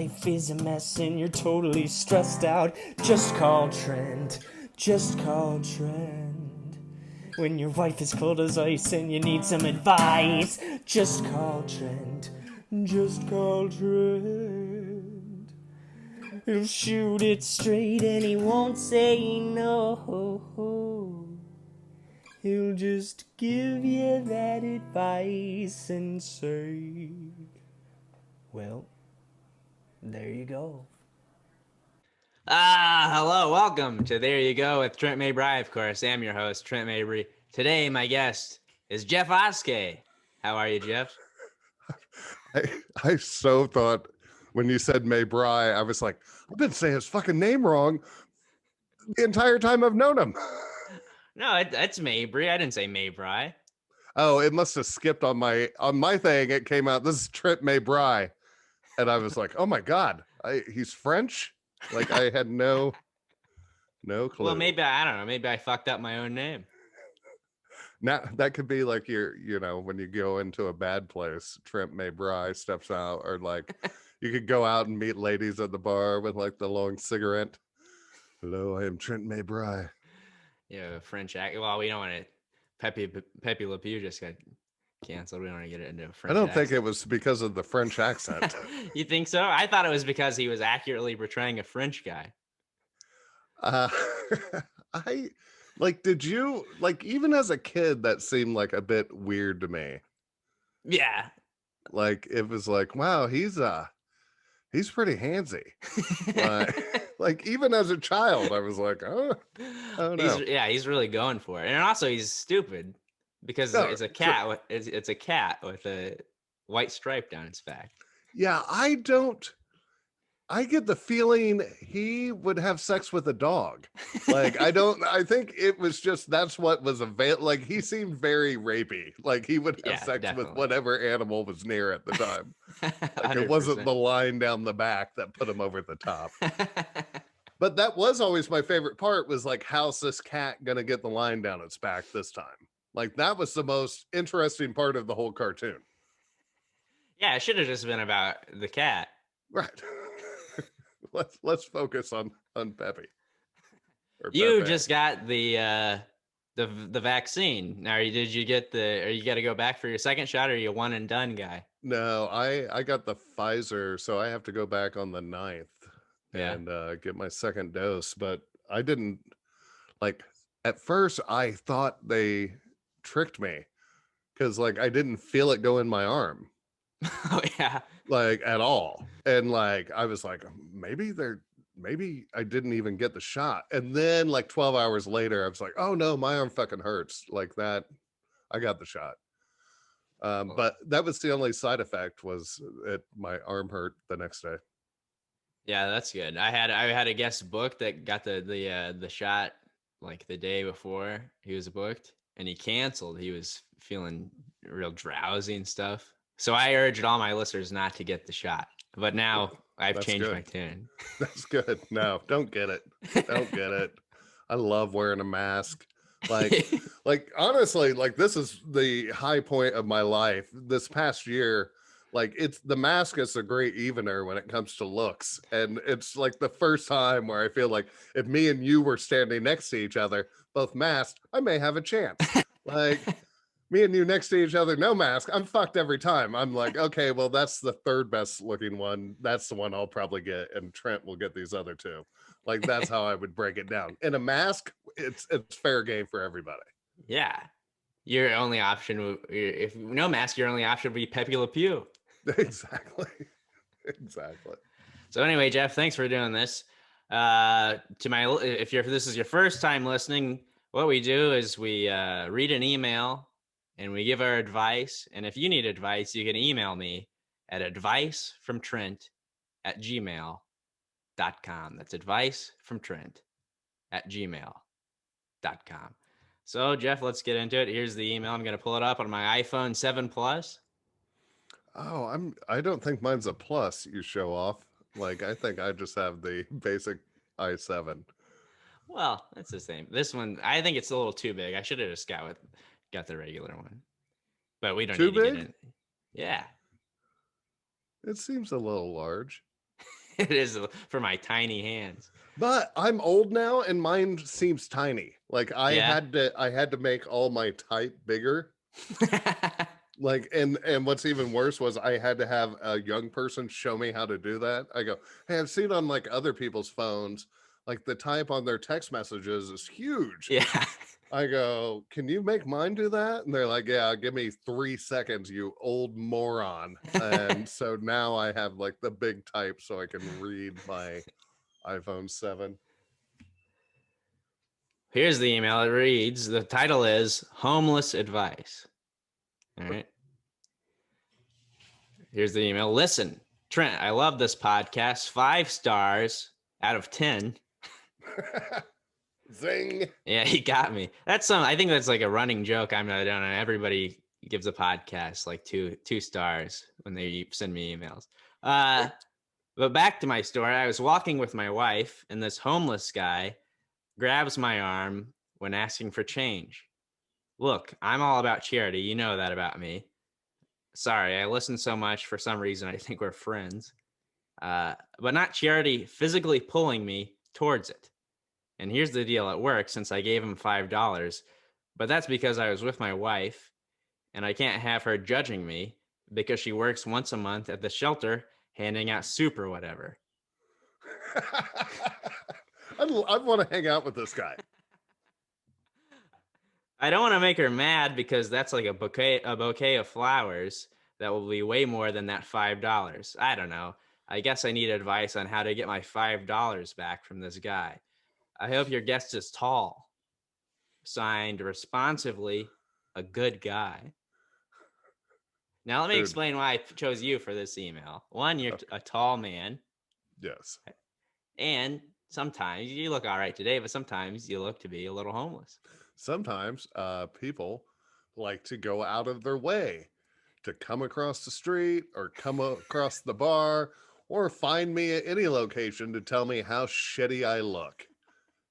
life is a mess and you're totally stressed out, just call Trent. Just call Trent. When your wife is cold as ice and you need some advice, just call Trent. Just call Trent. He'll shoot it straight and he won't say no. He'll just give you that advice and say, well, there you go. Hello, welcome to There You Go with Trent Mabry, of course. I'm your host, Trent Mabry. Today, my guest is Jeff Oskay. How are you, Jeff? I so thought when you said Mabry, I was like, I've been saying his fucking name wrong the entire time I've known him. No, it's Mabry. I didn't say Mabry. Oh, it must have skipped on my thing. It came out, this is Trent Mabry. And I was like, oh my God, he's French? Like I had no clue. Well, maybe, I don't know. Maybe I fucked up my own name. Now that could be like when you go into a bad place, Trent Mabry steps out, or like you could go out and meet ladies at the bar with like the long cigarette. Hello, I am Trent Mabry. Yeah, French accent. Well, we don't want to. Pepe Le Pew just got canceled. We don't want to get it into a French I don't accent. think it was because of the French accent. You think so? I thought it was because he was accurately portraying a French guy. I like, did you like, even as a kid, that seemed like a bit weird to me. Yeah. Like it was like, wow, he's pretty handsy. Like even as a child, I was like, oh no. He's really going for it. And also he's stupid because it's a cat with a white stripe down its back. Yeah, I get the feeling he would have sex with a dog. Like, I think it was just, that's what was available. Like, he seemed very rapey. Like, he would have sex definitely with whatever animal was near at the time. Like, 100%. it wasn't the line down the back that put him over the top. But that was always my favorite part, was like, how's this cat going to get the line down its back this time? Like, that was the most interesting part of the whole cartoon. Yeah, it should have just been about the cat. Right. Let's focus on Pepe. You just got the vaccine. Now, did you get or you got to go back for your second shot, or are you one and done guy? No, I got the Pfizer, so I have to go back on the 9th and get my second dose. But I didn't, like, at first I thought they tricked me because like I didn't feel it go in my arm. Oh yeah, like at all. And like I was like, maybe I didn't even get the shot. And then like 12 hours later, I was like, oh no, my arm fucking hurts. Like that, I got the shot. But that was the only side effect, was my arm hurt the next day. Yeah, that's good. I had a guest booked that got the shot like the day before he was booked, and he canceled. He was feeling real drowsy and stuff. So I urged all my listeners not to get the shot. But now I've changed my tune. That's good. No, don't get it. Don't get it. I love wearing a mask. Like honestly, like this is the high point of my life this past year. Like it's the mask is a great evener when it comes to looks. And it's like the first time where I feel like if me and you were standing next to each other, both masked, I may have a chance. Like me and you next to each other, no mask, I'm fucked every time. I'm like, okay, well, that's the third best looking one. That's the one I'll probably get, and Trent will get these other two. Like that's how I would break it down. In a mask, it's fair game for everybody. Yeah, your only option, if no mask, your only option would be Pepe Le Pew. Exactly. So anyway, Jeff, thanks for doing this. If this is your first time listening, what we do is we read an email and we give our advice. And if you need advice, you can email me at advicefromtrent@gmail.com. That's advicefromtrent@gmail.com. So, Jeff, let's get into it. Here's the email. I'm going to pull it up on my iPhone 7 Plus. Oh, I don't think mine's a plus, you show off. Like, I think I just have the basic i7. Well, that's the same. This one, I think it's a little too big. I should have just got the regular one. But we don't need to get in. Yeah. It seems a little large. It is for my tiny hands. But I'm old now and mine seems tiny. Like Yeah. I had to make all my type bigger. Like and what's even worse was I had to have a young person show me how to do that. I go, "Hey, I've seen on like other people's phones, like the type on their text messages is huge." Yeah. I go, "Can you make mine do that?" And they're like, "Yeah, give me 3 seconds, you old moron." And so now I have like the big type so I can read my iPhone 7. Here's the email. It reads, the title is Homeless Advice. All right. Here's the email. Listen, Trent, I love this podcast. 5 stars out of 10. Zing. Yeah, he got me. I think that's like a running joke. I don't know. Everybody gives a podcast like two stars when they send me emails. But back to my story. I was walking with my wife, and this homeless guy grabs my arm when asking for change. Look, I'm all about charity. You know that about me. Sorry, I listen so much. For some reason, I think we're friends. But not charity physically pulling me towards it. And here's the deal at work, since I gave him $5, but that's because I was with my wife, and I can't have her judging me because she works once a month at the shelter handing out soup or whatever. I want to hang out with this guy. I don't want to make her mad because that's like a bouquet of flowers that will be way more than that $5. I don't know. I guess I need advice on how to get my $5 back from this guy. I hope your guest is tall. Signed responsively, a good guy. Now let me Dude. explain why I chose you for this email. One, you're a tall man, Yes. and sometimes you look all right today, but sometimes you look to be a little homeless. Sometimes people like to go out of their way to come across the street or come across the bar or find me at any location to tell me how shitty I look.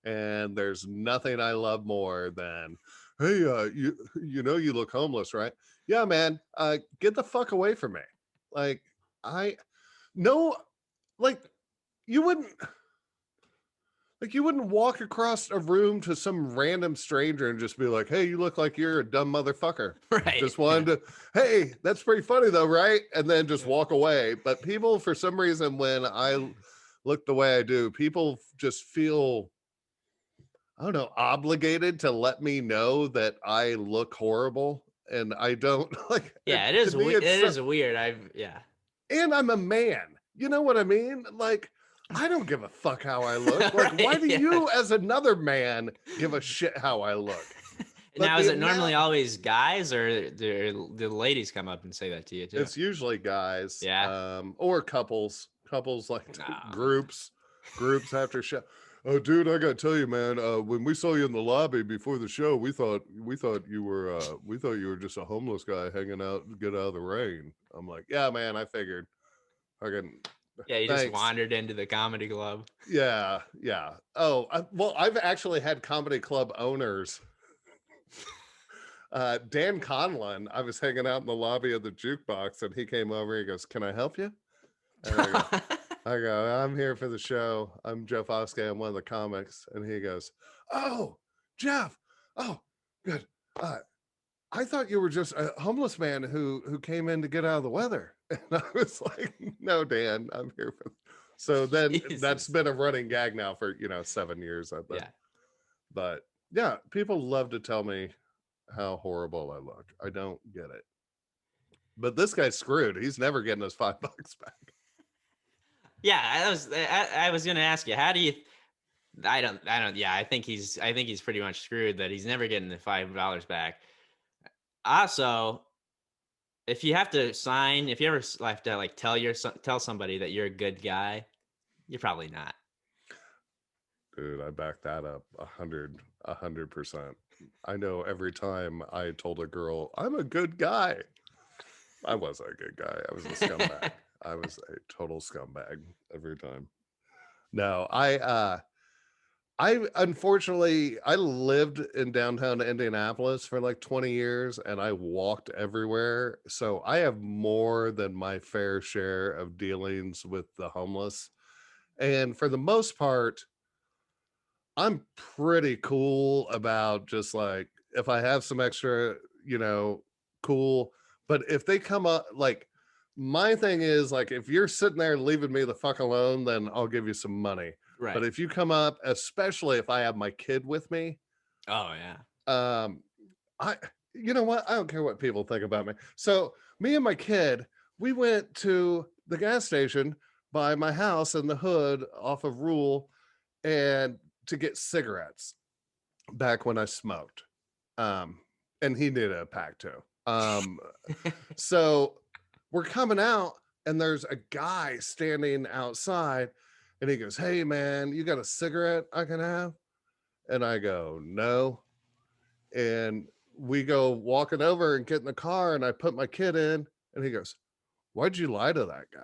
And there's nothing I love more than, "Hey, you know you look homeless, right?" "Yeah, man, get the fuck away from me." Like I no, like you wouldn't you wouldn't walk across a room to some random stranger and just be like, "Hey, you look like you're a dumb motherfucker." Right. Just wanted to, "Hey, that's pretty funny though, right?" And then just walk away. But people, for some reason, when I look the way I do, people just feel, I don't know, obligated to let me know that I look horrible. And I don't like Yeah, it to is. me, It it's so, is weird. and I'm a man. You know what I mean? Like, I don't give a fuck how I look. Like, why Right, do yeah. you, as another man, give a shit how I look? But Now, the is it normally amount, always guys, or do the ladies come up and say that to you too? it's usually guys, Yeah. or couples, like No. groups after show. "Oh, dude, I gotta tell you, man. When we saw you in the lobby before the show, we thought you were just a homeless guy hanging out to get out of the rain." I'm like, "Yeah, man, I figured. Fucking Yeah, you just thanks." wandered into the comedy club. Yeah, yeah. Oh, well, I've actually had comedy club owners. Dan Conlon, I was hanging out in the lobby of the jukebox, and he came over. He goes, "Can I help you?" And I go, "I'm here for the show. I'm Jeff Oskay. I'm one of the comics." And he goes, "Oh, Jeff. Oh, good. Uh, I thought you were just a homeless man who came in to get out of the weather." And I was like, "No, Dan, I'm here for." So then that's Jesus. been a running gag now for 7 years, I bet. Yeah. But yeah, people love to tell me how horrible I look. I don't get it. But this guy's screwed. He's never getting his $5 back. Yeah, I was gonna ask you, how do you? I don't. Yeah, I think he's pretty much screwed that he's never getting the $5 back. Also, if you have to sign, if you ever have to like tell somebody that you're a good guy, you're probably not. Dude, I back that up 100%. I know every time I told a girl I'm a good guy, I wasn't a good guy. I was a scumbag. I was a total scumbag every time. No, I unfortunately I lived in downtown Indianapolis for like 20 years and I walked everywhere. So I have more than my fair share of dealings with the homeless. And for the most part, I'm pretty cool about just like, if I have some extra, cool. But if they come up, like, my thing is like, if you're sitting there leaving me the fuck alone, then I'll give you some money. Right. But if you come up, especially if I have my kid with me, Oh yeah. um, you know what? I don't care what people think about me. So me and my kid, we went to the gas station by my house in the hood off of Rule, and to get cigarettes back when I smoked. And he did a pack too. So we're coming out, and there's a guy standing outside, and he goes, "Hey man, you got a cigarette I can have?" And I go, "No." And we go walking over and get in the car, and I put my kid in, and he goes, "Why'd you lie to that guy?"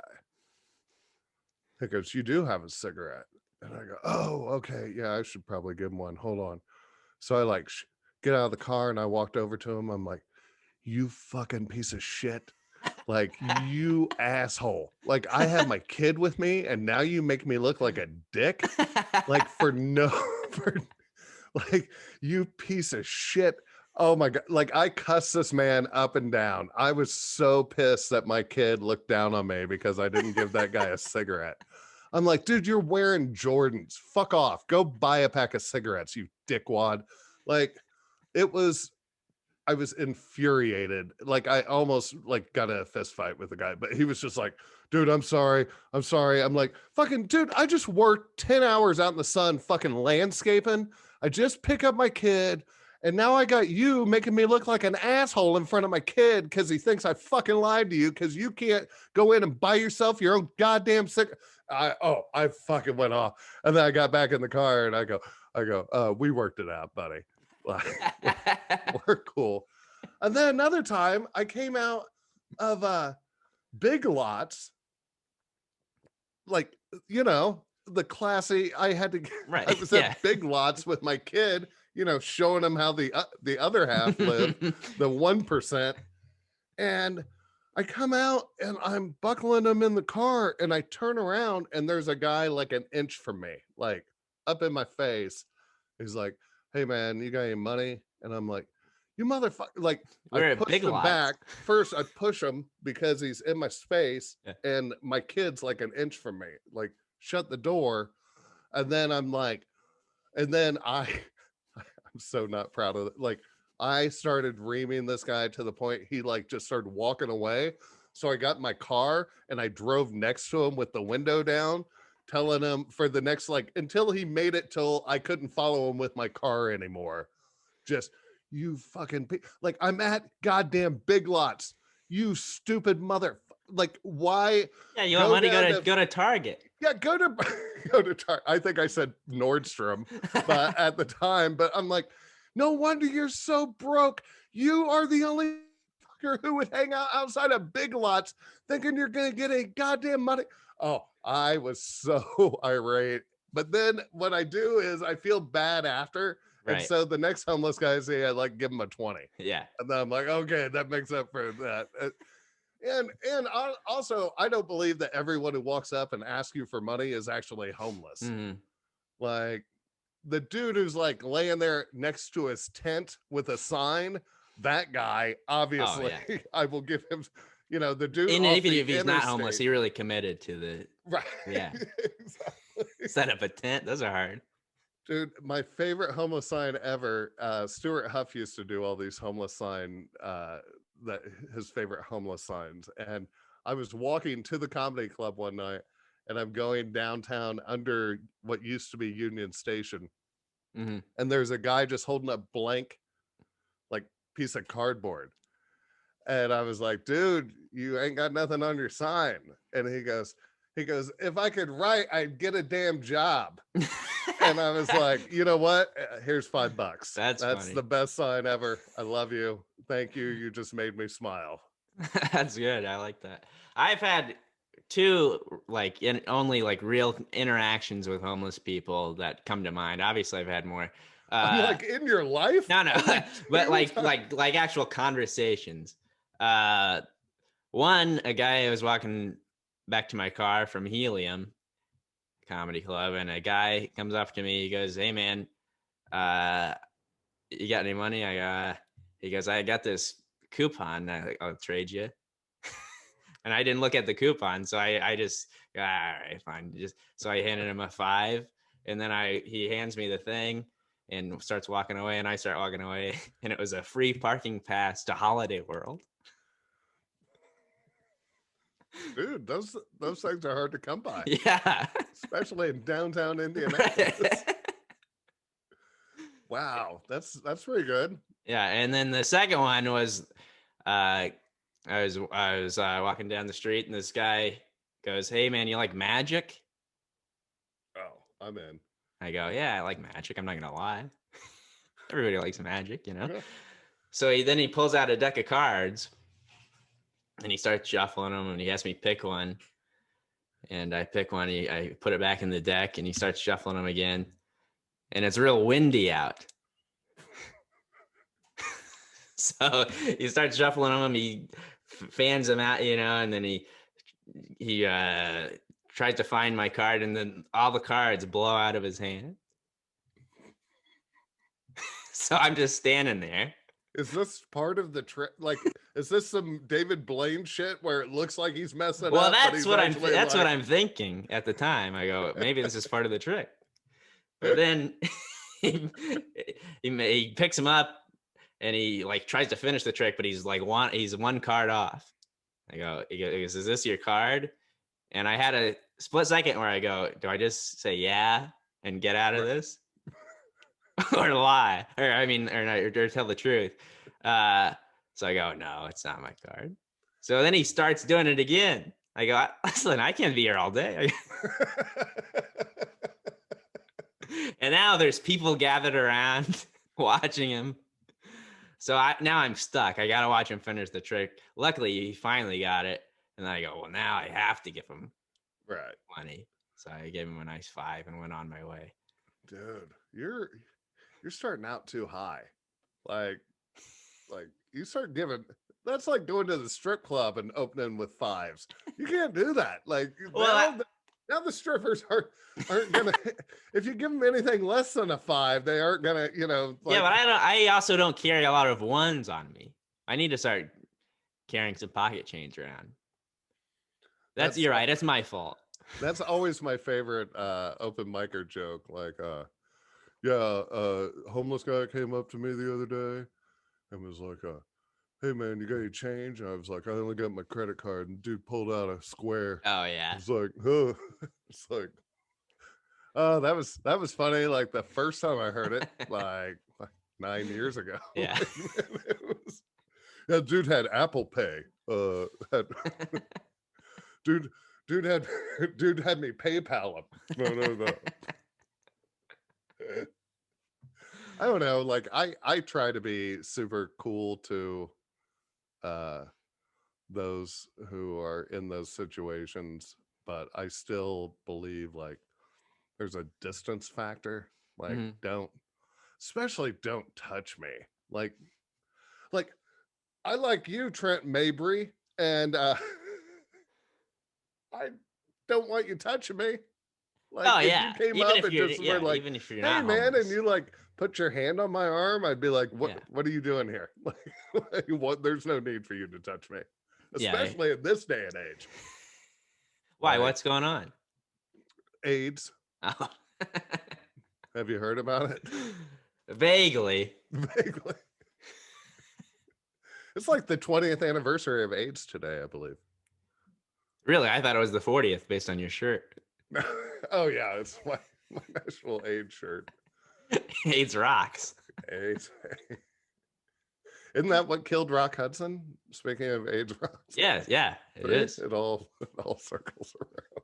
He goes, "You do have a cigarette." And I go, "Oh, okay. Yeah, I should probably give him one. Hold on." So I like get out of the car, and I walked over to him. I'm like, "You fucking piece of shit. Like, you asshole. Like, I have my kid with me, and now you make me look like a dick? Like, for no, for like, you piece of shit." Oh my God. Like, I cussed this man up and down. I was so pissed that my kid looked down on me because I didn't give that guy a cigarette. I'm like, "Dude, you're wearing Jordans. Fuck off. Go buy a pack of cigarettes, you dickwad." Like, it was, I was infuriated. Like, I almost like got in a fist fight with the guy, but he was just like, "Dude, I'm sorry. I'm sorry." I'm like, "Fucking dude, I just worked 10 hours out in the sun fucking landscaping. I just pick up my kid, and now I got you making me look like an asshole in front of my kid because he thinks I fucking lied to you because you can't go in and buy yourself your own goddamn cigarette." I fucking went off. And then I got back in the car, and I go, "We worked it out, buddy. Like, we're cool." And then another time I came out of Big Lots, like, the classy, I had to Right. I was Yeah. at Big Lots with my kid, showing him how the other half live, the 1%. And I come out, and I'm buckling him in the car, and I turn around, and there's a guy like an inch from me, like up in my face. He's like, "Hey man, you got any money?" And I'm like, "You motherfucker." Like, I We're at pushed Big him Lots. back. First, I push him because he's in my space, Yeah. and my kid's like an inch from me. Like, shut the door. And then I'm like, and then I'm so not proud of it. Like, I started reaming this guy to the point he like just started walking away. So I got in my car, and I drove next to him with the window down, telling him for the next, like, until he made it till I couldn't follow him with my car anymore. Just, "You fucking like, I'm at goddamn Big Lots. You stupid mother. Like, why?" Yeah, you want money? Go to Target. Yeah, go to I think I said Nordstrom, but at the time, but I'm like, "No wonder you're so broke. You are the only fucker who would hang out outside of Big Lots thinking you're gonna get a goddamn money." Oh, I was so irate. But then what I do is I feel bad after. And Right. so the next homeless guy I see, I like give him a 20. Yeah. And then I'm like, "Okay, that makes up for that." And also, I don't believe that everyone who walks up and asks you for money is actually homeless. Mhm. Like, the dude who's like laying there next to his tent with a sign, that guy, obviously, yeah. I will give him, the dude And off even the if he's not homeless, interstate. he really committed to the Right. Yeah. Exactly. set up a tent. Those are hard. Dude, my favorite homeless sign ever, Stuart Huff used to do all these homeless sign, that his favorite homeless signs. And I was walking to the comedy club one night, and I'm going downtown under what used to be Union Station. Mm-hmm. And there's a guy just holding a blank, like, piece of cardboard. And I was like, "Dude, you ain't got nothing on your sign." And he goes, "If I could write, I'd get a damn job." And I was like, "You know what? Here's $5. That's funny. the best sign ever. I love you. Thank you. You just made me smile." That's good. I like that. I've had two only like real interactions with homeless people that come to mind. Obviously, I've had more. I'm like, in your life? No, Only but two like times? like actual conversations. One, a guy I was walking back to my car from Helium, comedy club, and a guy comes up to me. He goes, "Hey man, you got any money?" He goes, "I got this coupon. I'll trade you." And I didn't look at the coupon, so I just, all right, fine. So I handed him a 5, and then he hands me the thing and starts walking away, and I start walking away, and it was a free parking pass to Holiday World. Dude, those things are hard to come by. Yeah. Especially in downtown Indianapolis. Right. Wow, that's pretty good. Yeah, and then the second one was, I was walking down the street, and this guy goes, "Hey man, you like magic?" Oh, I'm in. I go, "Yeah, I like magic. I'm not gonna lie. Everybody likes magic, you know." Yeah. So he pulls out a deck of cards, and he starts shuffling them, and he has me pick one, and I pick one. I put it back in the deck, and he starts shuffling them again, and it's real windy out. So he starts shuffling them. He fans them out, you know, and then he tries to find my card, and then all the cards blow out of his hand. So I'm just standing there. Is this part of the trick? Like, is this some David Blaine shit where it looks like he's messing up? Well, that's what I'm thinking at the time. I go, maybe this is part of the trick. But then he picks him up, and he like tries to finish the trick, but he's one card off. He goes, "Is this your card?" And I had a split second where I go, "Do I just say yeah and get out of this, or lie, or tell the truth?" So I go, "No, it's not my card." So then he starts doing it again. I go, "Listen, I can't be here all day." And now there's people gathered around watching him. So now I'm stuck. I got to watch him finish the trick. Luckily, he finally got it. And then I go, well, now I have to give him money. So I gave him a nice 5 and went on my way. Dude, you're starting out too high. Like you start giving, that's like going to the strip club and opening with 5s. You can't do that. Like, well, now the strippers aren't gonna. If you give them anything less than a 5, they aren't gonna. You know. Like, yeah, but I also don't carry a lot of 1s on me. I need to start carrying some pocket change around. You're right. That's my fault. That's always my favorite open micer joke. Like, homeless guy came up to me the other day and was like, "Hey man, you got any change?" And I was like, "I only got my credit card." And dude pulled out a square. Oh yeah. It's like, oh, it's like, oh, that was funny. Like the first time I heard it, like 9 years ago. Yeah. Yeah, dude had Apple Pay. Dude had me PayPal him. No. I don't know. Like I try to be super cool to those who are in those situations, but I still believe like there's a distance factor. Like don't touch me. Like I like you, Trent Mabry, and I don't want you touching me. Like, if you came up and just were like, even if you're "Hey not man," homeless. and you like put your hand on my arm, I'd be like, what are you doing here? Like, what? There's no need for you to touch me, especially in this day and age. Why? Like, what's going on? AIDS. Oh. Have you heard about it? Vaguely. It's like the 20th anniversary of AIDS today, I believe. Really? I thought it was the 40th based on your shirt. Oh yeah, it's my national AIDS shirt. AIDS rocks. AIDS. Isn't that what killed Rock Hudson? Speaking of AIDS rocks. Yeah, it is. It all circles around.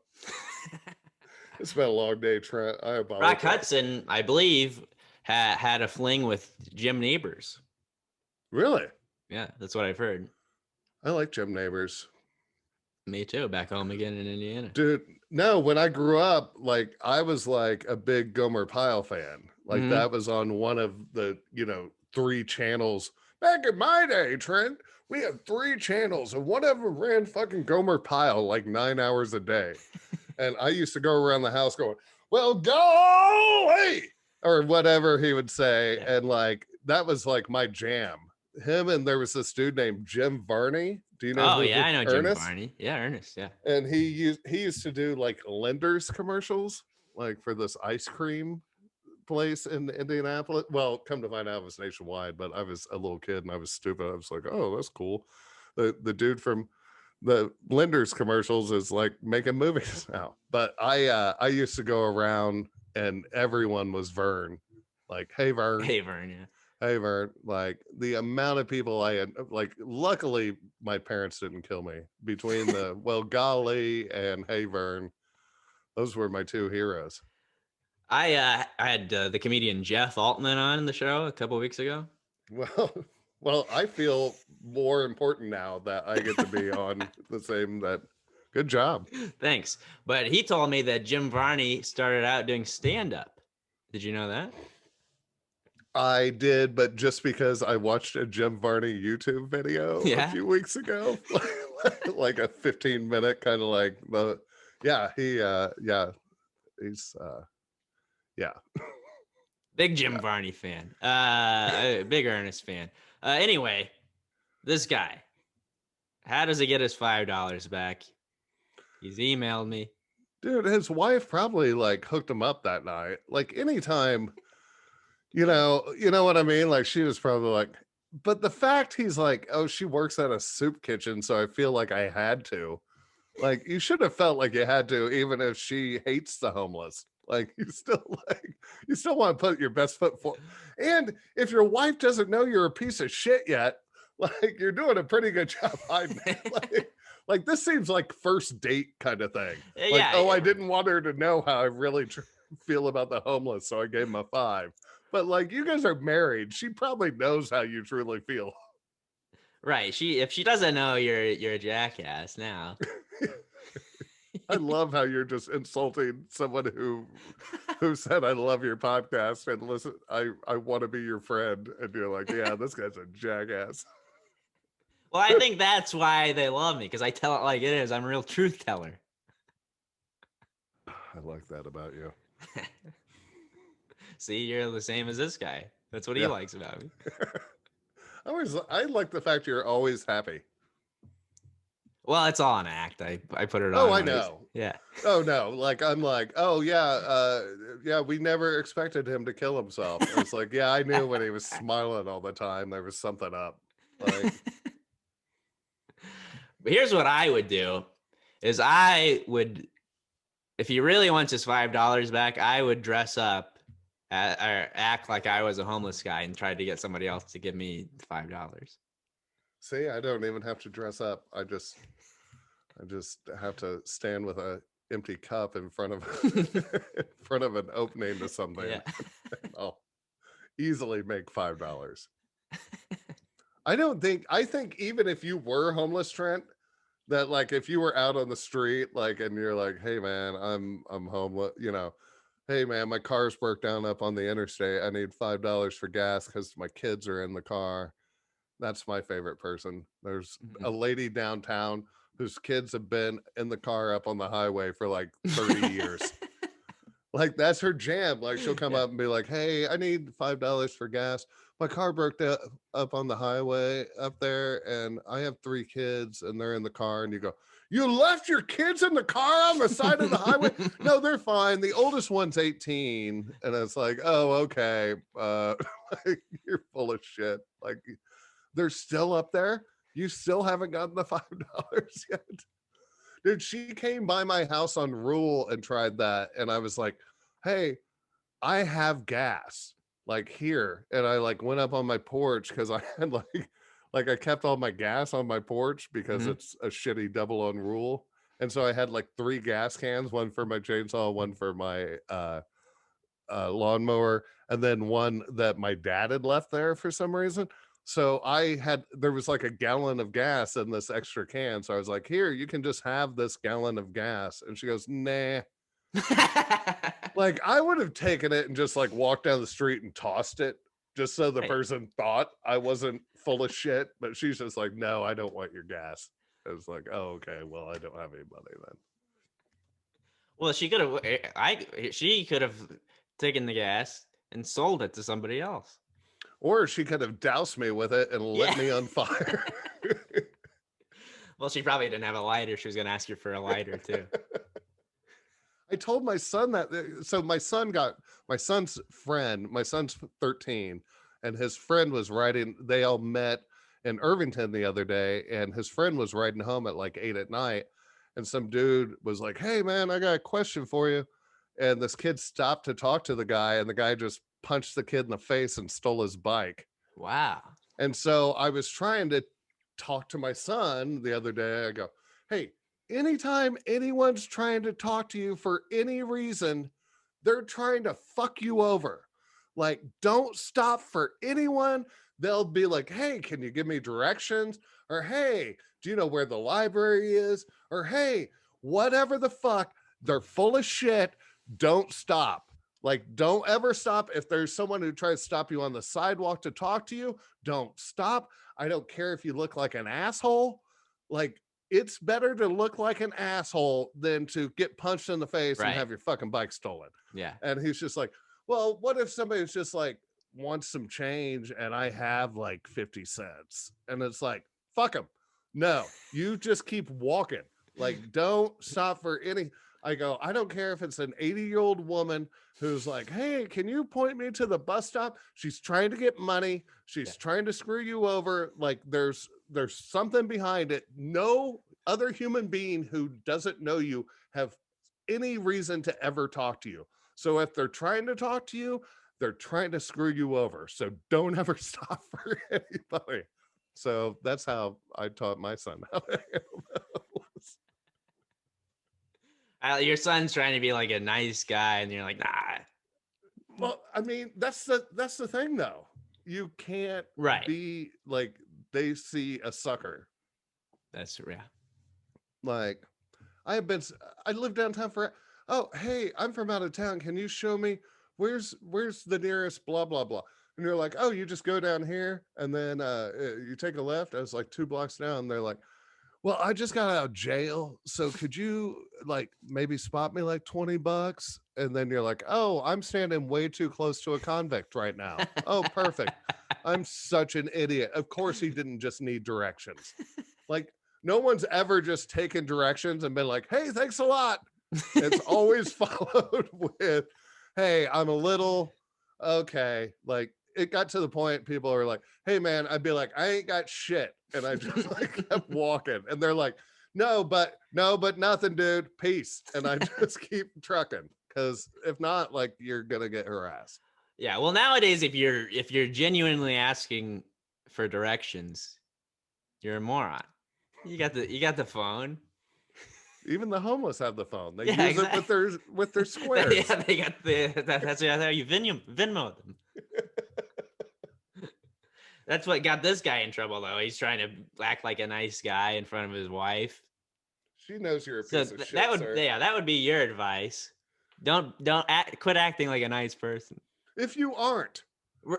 It's been a long day, Trent. I apologize. Rock Hudson, I believe, had a fling with Jim Neighbors. Really? Yeah, that's what I've heard. I like Jim Neighbors. Me too, back home again in Indiana. Dude, no, when I grew up, like I was like a big Gomer Pyle fan. Like that was on one of the, 3 channels. Back in my day, Trent, we had 3 channels and one of them ran fucking Gomer Pyle like 9 hours a day. And I used to go around the house going, well, go away, or whatever he would say. Yeah. And like, that was like my jam. Him, and there was this dude named Jim Varney. Do you know Oh who yeah, I know Jim Ernest? Varney. Yeah, Ernest. Yeah. And he used to do like Linder's commercials, like for this ice cream place in Indianapolis. Well, come to find out, it was nationwide, but I was a little kid and I was stupid. I was like, oh, that's cool. The dude from the Linder's commercials is like making movies now. But I used to go around and everyone was Vern. Like, hey Vern. Hey Vern, yeah. Hey Vern. Like the amount of people I had, like, luckily my parents didn't kill me between the well golly and hey Vern. Those were my two heroes. I had the comedian Jeff Altman on the show a couple weeks ago. Well, I feel more important now that I get to be on the same. That good job. Thanks. But he told me that Jim Varney started out doing stand-up. Did you know that? I did, but just because I watched a Jim Varney YouTube video a few weeks ago, like a 15-minute kind of like the, he's Big Jim Varney fan. Big Ernest fan. Anyway, this guy, how does he get his $5 back? He's emailed me. Dude, his wife probably like hooked him up that night. Like anytime, you know what I mean? Like she was probably like, but the fact he's like, oh, she works at a soup kitchen, so I feel like I had to. Like you should have felt like you had to, even if she hates the homeless. Like you still want to put your best foot forward. And if your wife doesn't know you're a piece of shit yet, like you're doing a pretty good job hiding it. Like this seems like first date kind of thing. Like, I didn't want her to know how I really feel about the homeless, so I gave him a 5. But like you guys are married, she probably knows how you truly feel. Right. If she doesn't know, you're a jackass now. I love how you're just insulting someone who said, I love your podcast and listen, I want to be your friend. And you're like, yeah, this guy's a jackass. Well, I think that's why they love me, because I tell it like it is. I'm a real truth teller. I like that about you. See, you're the same as this guy. That's what he likes about me. I like the fact you're always happy. Well, it's all an act. I put it on. Oh, I know. Yeah. Oh no. Like I'm like, oh yeah, we never expected him to kill himself. It's like, yeah, I knew when he was smiling all the time there was something up. Like but here's what I would do is if he really wants his $5 back, I would dress up or act like I was a homeless guy and try to get somebody else to give me $5. See, I don't even have to dress up. I just have to stand with a empty cup in front of an opening to something. Yeah. I'll easily make $5. I think even if you were homeless, Trent, that like if you were out on the street, like, and you're like, hey man, I'm homeless, hey man, my car's broke down up on the interstate. I need $5 for gas because my kids are in the car. That's my favorite person. There's a lady downtown whose kids have been in the car up on the highway for like 30 years. Like that's her jam. Like she'll come up and be like, hey, I need $5 for gas. My car broke down up on the highway up there and I have 3 kids and they're in the car. And you go, you left your kids in the car on the side of the highway? No, they're fine. The oldest one's 18. And it's like, oh, okay. You're full of shit. Like they're still up there. You still haven't gotten the $5 yet. Dude, she came by my house on Rule and tried that. And I was like, hey, I have gas like here. And I like went up on my porch because I had like I kept all my gas on my porch because it's a shitty double on Rule. And so I had like 3 gas cans, one for my chainsaw, one for my lawnmower, and then one that my dad had left there for some reason. So there was like a gallon of gas in this extra can. So I was like, here, you can just have this gallon of gas. And she goes, nah. Like I would have taken it and just like walked down the street and tossed it just so the person thought I wasn't full of shit. But she's just like, no, I don't want your gas. I was like, oh, okay, well, I don't have any money then. Well, she could have. She could have taken the gas and sold it to somebody else. Or she could have doused me with it and lit Yeah. me on fire. Well, she probably didn't have a lighter. She was gonna ask you for a lighter too. I told my son that. So my son's friend, my son's 13, and his friend was riding. They all met in Irvington the other day, and his friend was riding home at like 8 at night. And some dude was like, "Hey, man, I got a question for you." And this kid stopped to talk to the guy, and the guy just punched the kid in the face and stole his bike. Wow. And so I was trying to talk to my son the other day. I go, "Hey, anytime anyone's trying to talk to you for any reason, they're trying to fuck you over. Like, don't stop for anyone. They'll be like, hey, can you give me directions? Or hey, do you know where the library is? Or hey, whatever the fuck, they're full of shit. Don't stop. Like, don't ever stop. If there's someone who tries to stop you on the sidewalk to talk to you, don't stop. I don't care if you look like an asshole. Like, it's better to look like an asshole than to get punched in the face and Right. have your fucking bike stolen." Yeah. And he's just like, well, what if somebody's just like wants some change and I have like 50 cents? And it's like, fuck them. No, you just keep walking. Like, don't stop for any. I go, I don't care if it's an 80-year-old woman who's like, hey, can you point me to the bus stop? She's trying to get money. She's trying to screw you over. Like, there's something behind it. No other human being who doesn't know you have any reason to ever talk to you. So if they're trying to talk to you, they're trying to screw you over. So don't ever stop for anybody. So that's how I taught my son how to handle those. Your son's trying to be like a nice guy, and you're like, nah. Well, I mean, that's the thing though. You can't Right. be like, they see a sucker. That's yeah. Like, I lived downtown for, oh, hey, I'm from out of town. Can you show me where's the nearest blah, blah, blah? And you're like, oh, you just go down here and then you take a left. I was like 2 blocks down. They're like, well, I just got out of jail. So could you like maybe spot me like $20? And then you're like, oh, I'm standing way too close to a convict right now. Oh, perfect. I'm such an idiot. Of course, he didn't just need directions. Like, no one's ever just taken directions and been like, hey, thanks a lot. It's always followed with, hey, I'm a little okay. Like, it got to the point people are like, hey man, I'd be like, I ain't got shit. And I just like kept walking. And they're like, no, but nothing, dude. Peace. And I just keep trucking. Cause if not, like, you're gonna get harassed. Yeah. Well, nowadays, if you're genuinely asking for directions, you're a moron. You got the phone. Even the homeless have the phone. They Yeah, use it with their squares. Yeah, they got that's how you Venmo them. That's what got this guy in trouble, though. He's trying to act like a nice guy in front of his wife. She knows you're a So piece of shit, that would sir. that would be your advice. Don't quit acting like a nice person. If you aren't.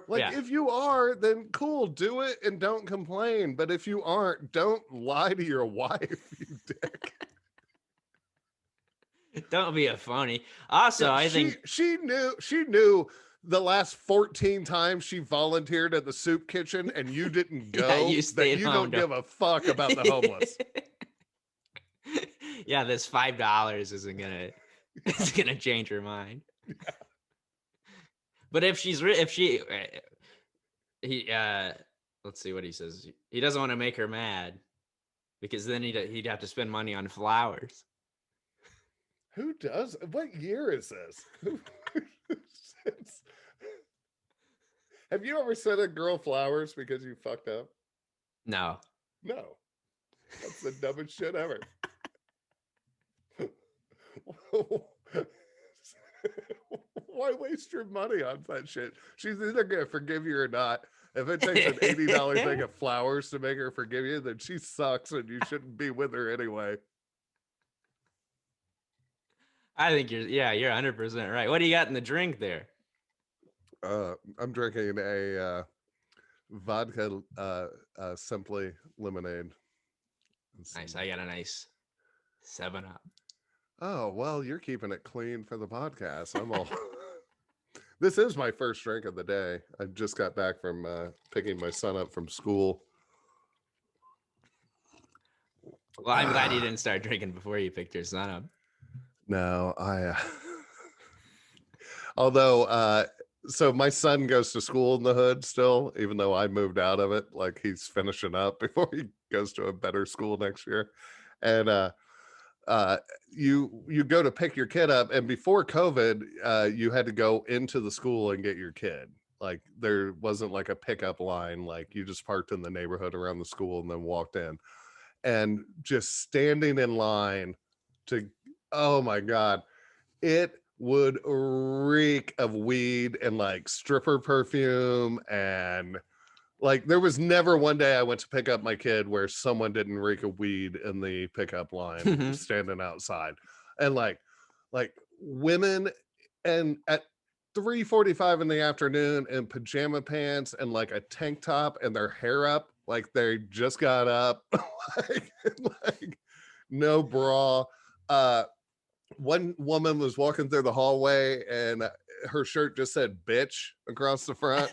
Like, Yeah. if you are, then cool, do it and don't complain. But if you aren't, don't lie to your wife, you dick. Don't be a phony. Also, Yeah, I think she knew the last 14 times she volunteered at the soup kitchen and you didn't go, Yeah, you that stayed you home, don't give a fuck about the homeless. Yeah, this $5 isn't gonna change her mind. Yeah. But if he let's see what he says. He doesn't want to make her mad because then he'd have to spend money on flowers. Who does? What year is this? Have you ever sent a girl flowers because you fucked up? No. No. That's the dumbest shit ever. Why waste your money on that shit? She's either gonna forgive you or not. If it takes an $80 thing of flowers to make her forgive you, then she sucks and you shouldn't be with her anyway. I think you're 100% right. What do you got in the drink there? I'm drinking a vodka simply lemonade. Nice. I got a nice 7-Up. Oh, well, you're keeping it clean for the podcast. I'm all. This is my first drink of the day. I just got back from picking my son up from school. Well, I'm glad you didn't start drinking before you picked your son up. No, although, so my son goes to school in the hood still, even though I moved out of it. Like he's finishing up before he goes to a better school next year. And, you go to pick your kid up, and before COVID, you had to go into the school and get your kid. Like there wasn't like a pickup line. Like you just parked in the neighborhood around the school and then walked in. And just standing in line to, oh my God, it would reek of weed and like stripper perfume. And like there was never one day I went to pick up my kid where someone didn't reek of weed in the pickup line standing outside. And like women, and at 3:45 in the afternoon in pajama pants and like a tank top and their hair up like they just got up. like no bra. One woman was walking through the hallway and her shirt just said bitch across the front,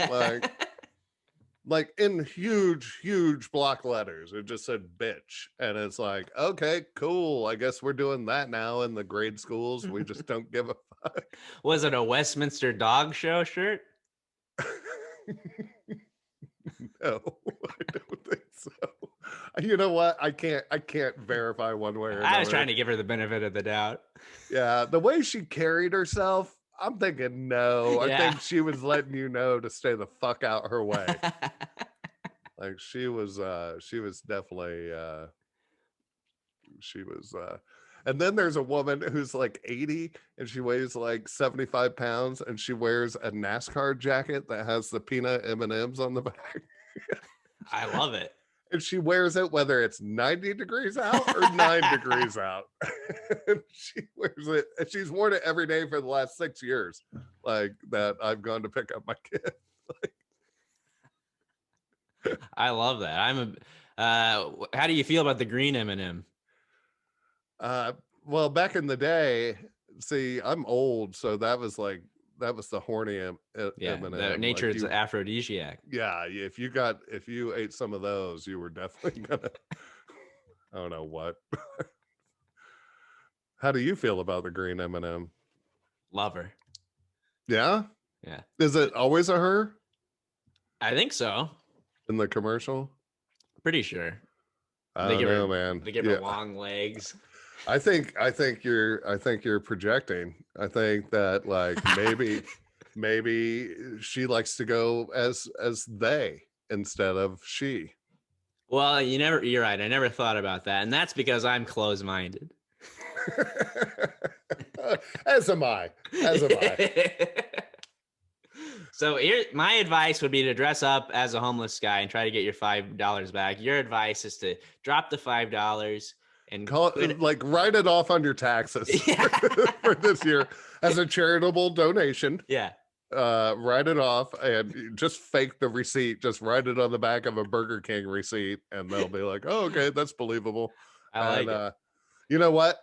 like in huge block letters. It just said bitch. And it's like, okay, cool, I guess we're doing that now in the grade schools. We just don't give a fuck. Was it a Westminster Dog Show shirt? No, I don't think so. You know what? I can't verify one way or another. I was trying to give her the benefit of the doubt. Yeah, the way she carried herself, I'm thinking no. I think she was letting you know to stay the fuck out her way. Like she was definitely and then there's a woman who's like 80 and she weighs like 75 pounds and she wears a NASCAR jacket that has the peanut M&Ms on the back. I love it. And she wears it whether it's 90 degrees out or 9 degrees out. And she wears it, and she's worn it every day for the last 6 years, like that I've gone to pick up my kid. I love that. How do you feel about the green M&M? Well, back in the day, see, I'm old, so that was the horny M&M. The nature's aphrodisiac. Yeah, if you ate some of those, you were definitely gonna. I don't know what. How do you feel about the green M&M? Love her. Yeah. Yeah. Is it always a her I think so. in the commercial? Pretty sure. I don't know, man. They give her long legs. I think you're projecting. I think that like maybe she likes to go as they instead of she. Well, you're right. I never thought about that. And that's because I'm closed-minded. As am I. So my advice would be to dress up as a homeless guy and try to get your $5 back. Your advice is to drop the $5 and write it off on your taxes for this year as a charitable donation. Yeah. Write it off and just fake the receipt. Just write it on the back of a Burger King receipt, and they'll be like, "Oh, okay, that's believable." I like it. You know what?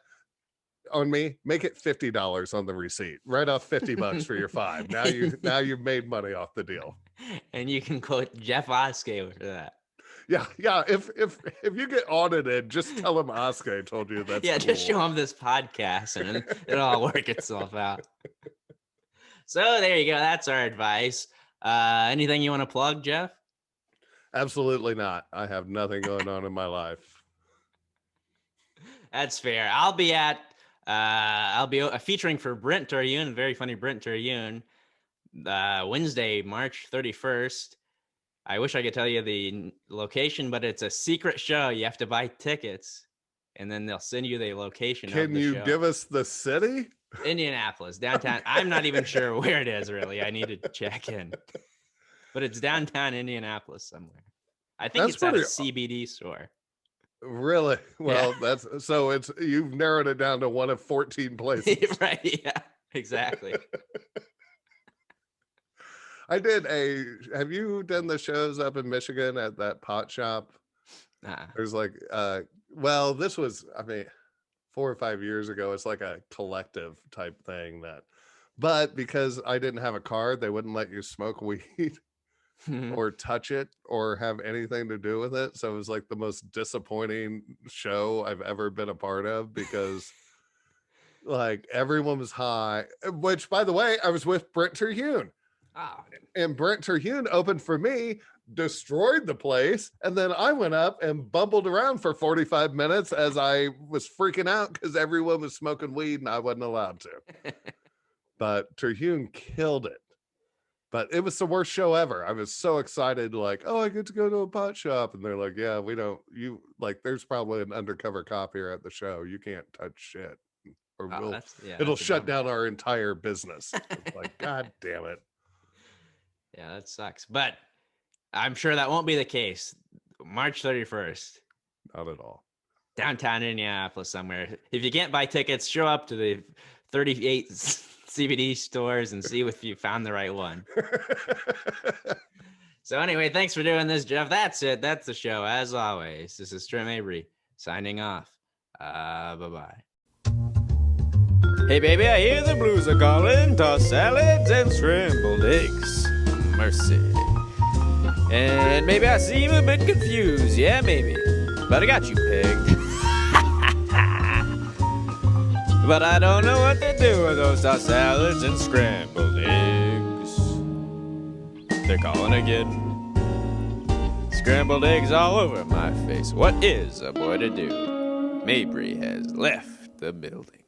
On me, make it $50 on the receipt. Write off $50 for your $5. Now you've made money off the deal. And you can quote Jeff Oskay for that. Yeah. If you get audited, just tell him Oskay told you that. Yeah, just show him this podcast, and it'll all work itself out. So there you go. That's our advice. Anything you want to plug, Jeff? Absolutely not. I have nothing going on in my life. That's fair. I'll be featuring for Brent Terhune, very funny Brent Terhune, Wednesday, March 31st. I wish I could tell you the location, but it's a secret show. You have to buy tickets, and then they'll send you the location. Can you give us the city? Indianapolis, downtown. I'm not even sure where it is, really. I need to check in. But it's downtown Indianapolis somewhere. I think it's at a CBD store. Really? Well, yeah. You've narrowed it down to one of 14 places. Right, yeah, exactly. Have you done the shows up in Michigan at that pot shop? Nah. There's like, 4 or 5 years ago. It's like a collective type thing but because I didn't have a card, they wouldn't let you smoke weed or touch it or have anything to do with it. So it was like the most disappointing show I've ever been a part of, because like everyone was high, which by the way, I was with Brent Terhune. Oh, And Brent Terhune opened for me, destroyed the place, and then I went up and bumbled around for 45 minutes as I was freaking out because everyone was smoking weed and I wasn't allowed to. But Terhune killed it. But it was the worst show ever. I was so excited, like, oh, I get to go to a pot shop. And they're like, yeah, we don't, you like, there's probably an undercover cop here at the show. You can't touch shit, or it'll shut down our entire business. It's like, God damn it. Yeah, that sucks. But I'm sure that won't be the case. March 31st. Not at all. Downtown Indianapolis somewhere. If you can't buy tickets, show up to the 38 CBD stores and see if you found the right one. So anyway, thanks for doing this, Jeff. That's it. That's the show. As always, this is Trent Mabry signing off. Bye-bye. Hey baby, I hear the blues are calling. Tossed salads and scrambled eggs. Mercy. And maybe I seem a bit confused. Yeah, maybe. But I got you pegged. But I don't know what to do with those tossed salads and scrambled eggs. They're calling again. Scrambled eggs all over my face. What is a boy to do? Mabry has left the building.